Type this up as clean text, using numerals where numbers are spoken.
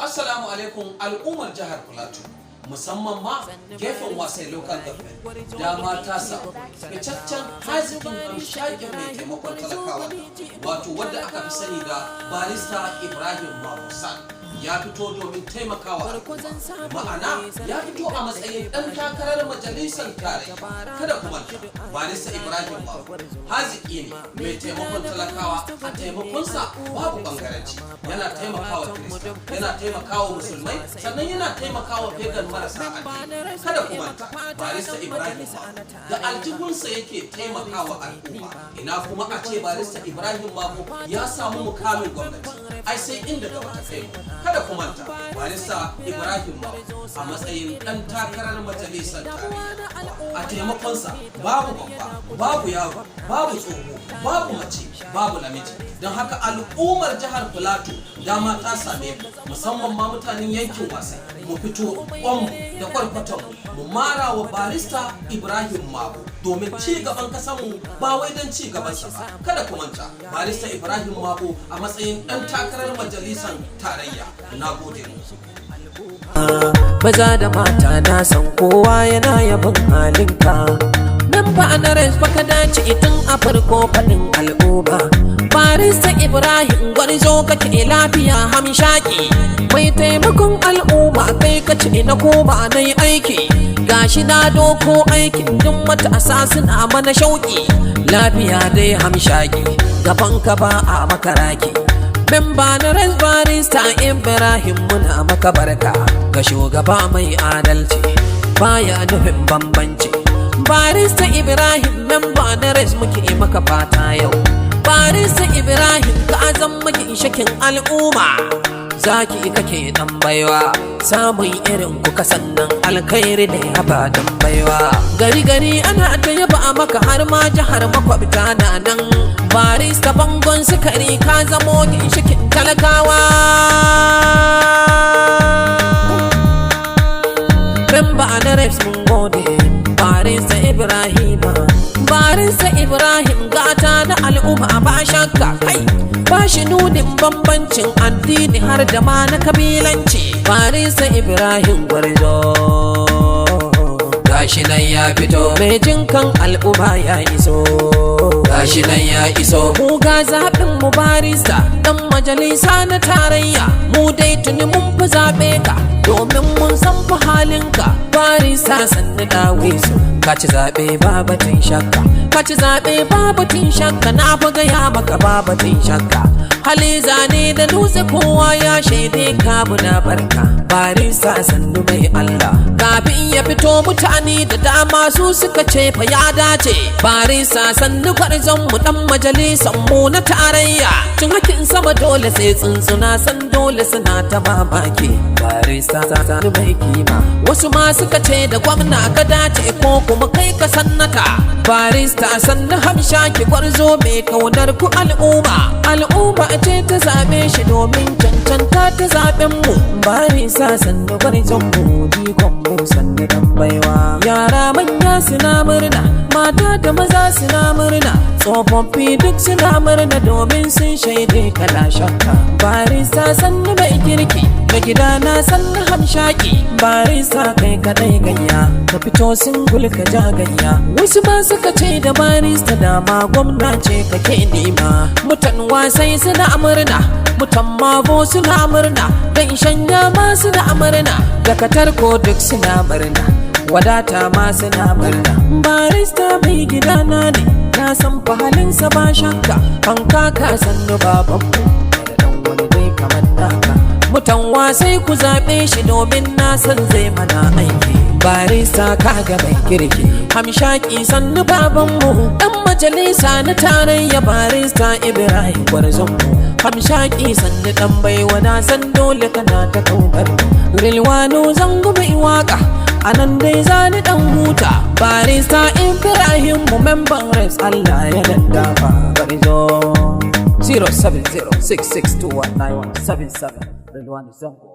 Assalamu alaikum al'ummar jihar Plateau, musamman ma gefen wasai local government. Dama ta samu fitaccen hazikin hamshakin mai taimakon talakawa, wato wadda aka fi sani da barista Ibrahim Mabusan. Ya fito domin taimakawa al'umma, ma'ana ya fito a matsayin ɗan takarar majalisar tarayya. Kada kuma barista Ibrahim Mabusan haziki ne mai taimakon talakawa, a taimakonsa babu bangaranci. Yana taimakawa Kirista, yana taimakawa musulmai, sannan yana taimakawa pagan marasa addini. Kada kuma barista Ibrahim Mabusan da aljihunsa yake taimakawa al'umma. Ina kuma a ce barista Ibrahim Mabusan ya samu mukamin gwamnati, ai sai inda gaba ta kai. Kada ku manta barista Ibrahim Mabusan a matsayin ɗan takarar majalisar tarayya. A taimakonsa babu babba, babu yaro, babu tsoho, babu mace, babu namiji. Don haka al'ummar jihar Plateau dama ta same musamman ma mutanen yankin wasai, mu fito kwanmu da kwarkwatanmu mu mara wa barista Ibrahim Mabusan domin ci gaban kasanmu, ba wai don ci gabansa ba. Kada ku manta barista Ibrahim Mabusan a matsayin ɗan takarar majalisar tarayya. Na gode musu. Maza da mata na san kowa yana yabon halinka. Nan ba na rai baka dace tun a farko faɗin al'umma. Barista Ibrahim gwarzo kake lafiya hamshaki, mai taimakon al'umma kai kace na koma na yi aiki. Gashi na doko aikin duk matasa suna mana shauki. Lafiya dai hamshaki, gaban ka ba a makaraki. Memba na res barista Ibrahim muna maka barka, ga shugaba mai adalci baya nufin bambanci. Barista Ibrahim memba na res muke maka fata yau. Barista Ibrahim ka zan maki shakin al'umma, zaki kake dan baiwa, samun irin ku kasannan alkhairi ne haba dan baiwa. Gari gari ana ta yaba maka har ma jihar makwabta na nan. Barista bangon sukari ka zamo ginshikin talakawa. Memba na reps mun gode barista Ibrahim. Barista Ibrahim gata na al'umma ba shakka, kai ba shi nunin bambancin addini har da ma na kabilanci. Barista Ibrahim gwarzo gashi nan ya fito, mai jinkan al'umma ya iso. Gashi nan ya iso, mu ga zaɓin mu barista ɗan majalisa na tarayya. Mu dai tuni mun fi zaɓe ka, domin mun san fi halinka. Barista sannu dawo su, ka ci zaɓe babatin shakka, ka ci zaɓe babatin shakka. Na fi gaya maka babatin shakka, hali zane da dutse kowa ya shaide ka muna barka. Barista sannu mai Allah, kafin ya fito mutane da dama su suka ce fa ya dace. Barista sannu gwarzon mu dan majalisan mu na tarayya, cin hakin sama dole sai tsuntsuna san dole suna ta mamaki. Barista sannu mai kima, wasu ma suka ce da gwamna ka dace ko kuma kai ka sannata. Barista sannu hamshaki gwarzo mai kaunar ku al'umma. Al'umma ce ta zabe shi domin cancanta ta zaben mu. Barista sannu gwarzon mu jikon mu sannu dan baiwa. Yara manya suna murna, mata da maza suna murna, tsofaffi duk suna murna domin sun shaide kala shakka. Barista sannu mai kirki, da gida na sannu hamshaki. Barista kai kadai gayya, ka fito singul ka ja gayya. Wasu ba suka ce da barista dama gwamna ce kake nema. Mutan wasai suna murna, mutan mabo suna murna, dan shanya ma suna murna, dakatar ko duk suna murna, wadata ma suna murna. Barista mai gidana ne, na san fahalinsa ba shakka. Hankaka sannu babanmu, da dan wani dai kamar naka. Mutan wasai ku zaɓe shi domin na san zai mana aiki. Barista kaga mai kirki, hamshaki sannu babanmu, ɗan majalisa na tarayya. Barista Ibrahim gwarzonmu, hamshaki sannu ɗan baiwa, na san dole kana ta kaunar. Rilwano zango mai waka, anan dai zani dan huta. Barista Ibrahim mu memban reps Allah ya daddafa. Gwarzo 07066219177 Rilwano zango.